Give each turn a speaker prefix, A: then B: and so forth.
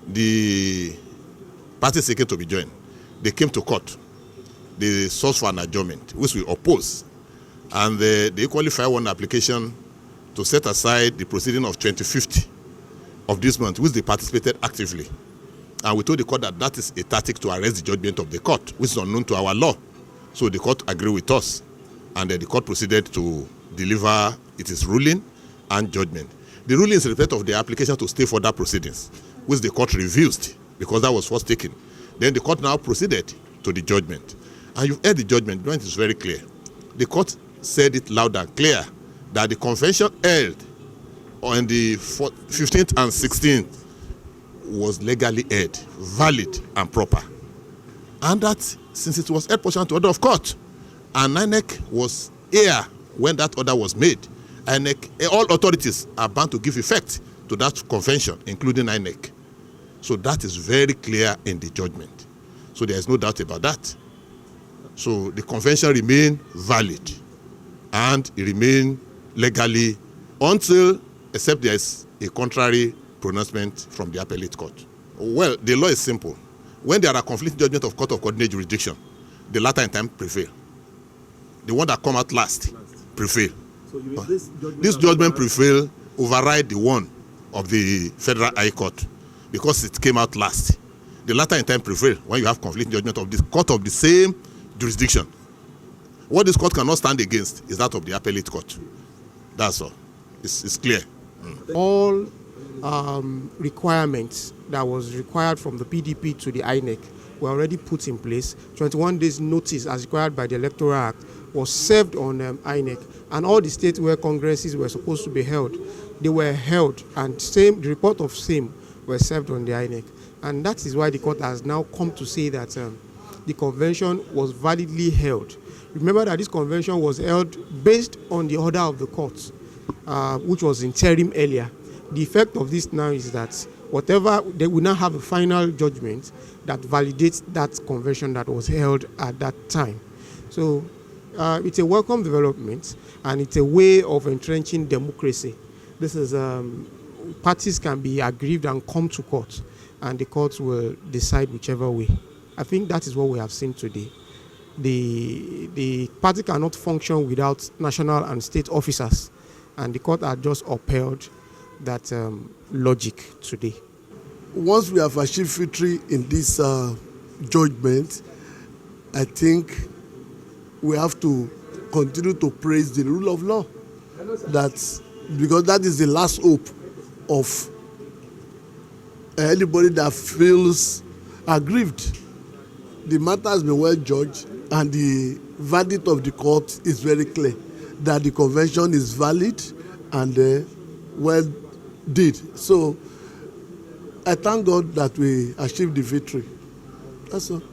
A: The party seeking to be joined, they came to court. They sought for an adjournment, which we oppose. And they equally filed one application to set aside the proceeding of 25th of this month, which they participated actively. And we told the court that that is a tactic to arrest the judgment of the court, which is unknown to our law. So the court agreed with us, and the court proceeded to deliver its ruling and judgment. The ruling is a result of the application to stay further proceedings, which the court refused because that was first taken. Then the court now proceeded to the judgment. And you've heard the judgment. The judgment is very clear. The court said it loud and clear that the convention held on the 15th and 16th was legally held, valid and proper. And that since it was held pursuant to order of court, and INEC was here when that order was made, INEC, all authorities are bound to give effect to that convention, including INEC. So that is very clear in the judgment. So there is no doubt about that. So the convention remains valid and it remains legally until, except there is a contrary pronouncement from the appellate court. Well, the law is simple. When there are conflicting judgments of court of coordinate jurisdiction, the latter in time prevail. The one that come out last prevail. So this judgment prevail override the one of the Federal High Court because it came out last. The latter in time prevail when you have conflicting judgment of the court of the same jurisdiction. What this court cannot stand against is that of the appellate court. That's all. It's clear.
B: All requirements that was required from the PDP to the INEC were already put in place. 21 days notice as required by the Electoral Act was served on INEC, and all the states where congresses were supposed to be held, they were held, and the report of same were served on the INEC. And that is why the court has now come to say that the convention was validly held. Remember that this convention was held based on the order of the court, which was interim earlier. The effect of this now is that whatever, they will now have a final judgment that validates that convention that was held at that time. So it's a welcome development, and it's a way of entrenching democracy. This is, parties can be aggrieved and come to court, and the courts will decide whichever way. I think that is what we have seen today. The party cannot function without national and state officers, and the court had just upheld that logic today.
C: Once we have achieved victory in this judgment, I think we have to continue to praise the rule of law. Because that is the last hope of anybody that feels aggrieved. The matter has been well judged, and the verdict of the court is very clear that the convention is valid and well did. So I thank God that we achieved the victory. That's all.